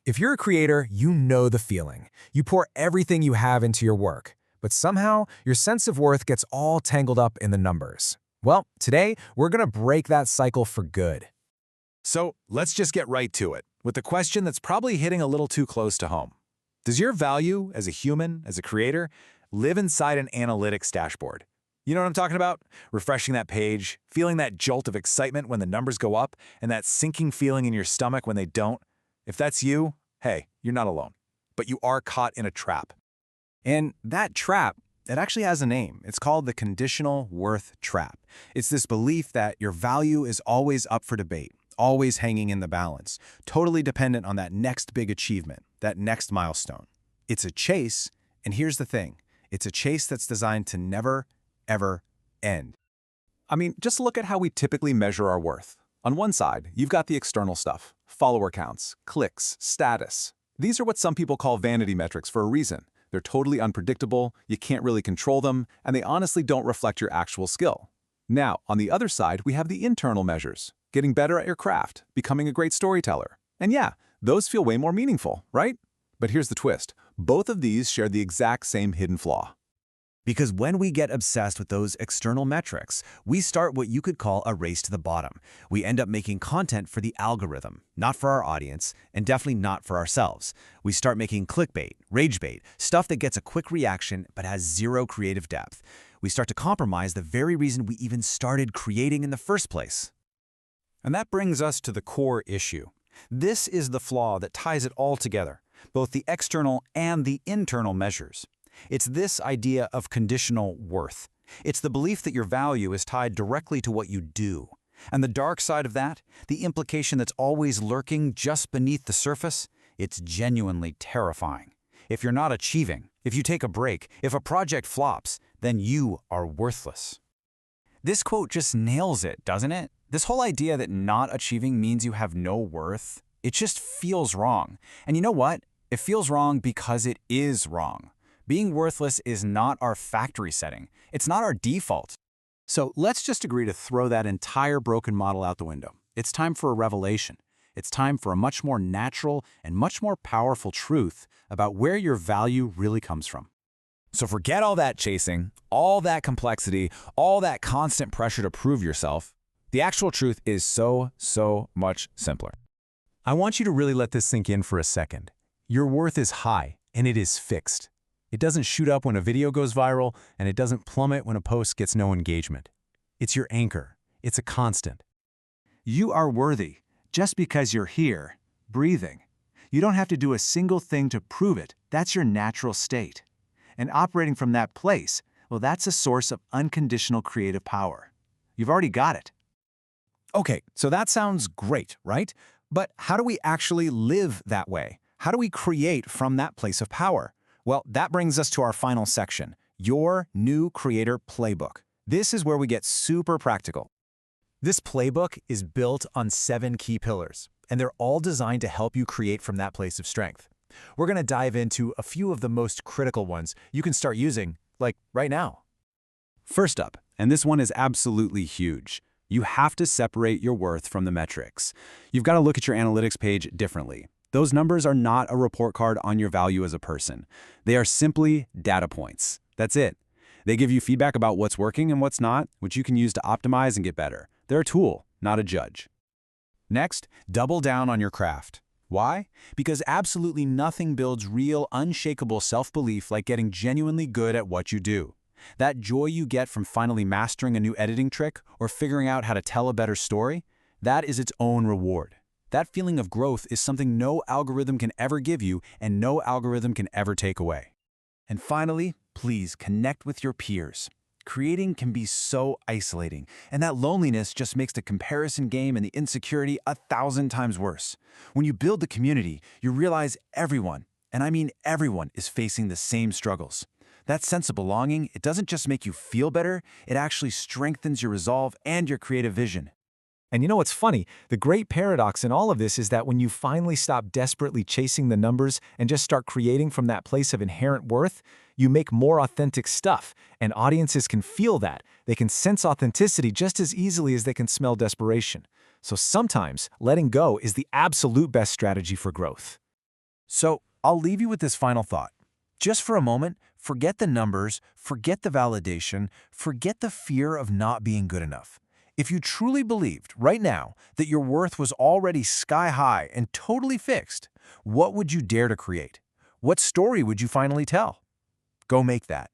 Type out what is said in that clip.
If you're a creator, you know the feeling. You pour everything you have into your work, but somehow your sense of worth gets all tangled up in the numbers. Well, today we're going to break that cycle for good. So let's just get right to it, with the question that's probably hitting a little too close to home. Does your value as a human, as a creator, live inside an analytics dashboard? You know what I'm talking about? Refreshing that page, feeling that jolt of excitement when the numbers go up, and that sinking feeling in your stomach when they don't? If that's you, hey, you're not alone. But you are caught in a trap. And that trap, it actually has a name. It's called the conditional worth trap. It's this belief that your value is always up for debate, always hanging in the balance, totally dependent on that next big achievement, that next milestone. It's a chase, and here's the thing. It's a chase that's designed to never, ever end. I mean, just look at how we typically measure our worth. On one side, you've got the external stuff, follower counts, clicks, status. These are what some people call vanity metrics for a reason. They're totally unpredictable, you can't really control them, and they honestly don't reflect your actual skill. Now, on the other side, we have the internal measures, getting better at your craft, becoming a great storyteller. And yeah, those feel way more meaningful, right? But here's the twist. Both of these share the exact same hidden flaw. Because when we get obsessed with those external metrics, we start what you could call a race to the bottom. We end up making content for the algorithm, not for our audience, and definitely not for ourselves. We start making clickbait, rage bait, stuff that gets a quick reaction but has zero creative depth. We start to compromise the very reason we even started creating in the first place. And that brings us to the core issue. This is the flaw that ties it all together, both the external and the internal measures. It's this idea of conditional worth. It's the belief that your value is tied directly to what you do. And the dark side of that, the implication that's always lurking just beneath the surface, it's genuinely terrifying. If you're not achieving, if you take a break, if a project flops, then you are worthless. This quote just nails it, doesn't it? This whole idea that not achieving means you have no worth, it just feels wrong. And you know what? It feels wrong because it is wrong. Being worthless is not our factory setting. It's not our default. So let's just agree to throw that entire broken model out the window. It's time for a revelation. It's time for a much more natural and much more powerful truth about where your value really comes from. So forget all that chasing, all that complexity, all that constant pressure to prove yourself. The actual truth is so much simpler. I want you to really let this sink in for a second. Your worth is high, and it is fixed. It doesn't shoot up when a video goes viral, and it doesn't plummet when a post gets no engagement. It's your anchor. It's a constant. You are worthy just because you're here, breathing. You don't have to do a single thing to prove it. That's your natural state. And operating from that place, well, that's a source of unconditional creative power. You've already got it. Okay, so that sounds great, right? But how do we actually live that way? How do we create from that place of power? Well, that brings us to our final section, your new creator playbook. This is where we get super practical. This playbook is built on 7 key pillars, and they're all designed to help you create from that place of strength. We're going to dive into a few of the most critical ones you can start using, like right now. First up, and this one is absolutely huge, you have to separate your worth from the metrics. You've got to look at your analytics page differently. Those numbers are not a report card on your value as a person. They are simply data points. That's it. They give you feedback about what's working and what's not, which you can use to optimize and get better. They're a tool, not a judge. Next, double down on your craft. Why? Because absolutely nothing builds real, unshakable self-belief like getting genuinely good at what you do. That joy you get from finally mastering a new editing trick or figuring out how to tell a better story, that is its own reward. That feeling of growth is something no algorithm can ever give you and no algorithm can ever take away. And finally, please connect with your peers. Creating can be so isolating, and that loneliness just makes the comparison game and the insecurity 1,000 times worse. When you build the community, you realize everyone, and I mean everyone, is facing the same struggles. That sense of belonging, it doesn't just make you feel better, it actually strengthens your resolve and your creative vision. And you know what's funny? The great paradox in all of this is that when you finally stop desperately chasing the numbers and just start creating from that place of inherent worth, you make more authentic stuff, and audiences can feel that. They can sense authenticity just as easily as they can smell desperation. So sometimes, letting go is the absolute best strategy for growth. So I'll leave you with this final thought. Just for a moment, forget the numbers, forget the validation, forget the fear of not being good enough. If you truly believed right now that your worth was already sky high and totally fixed, what would you dare to create? What story would you finally tell? Go make that.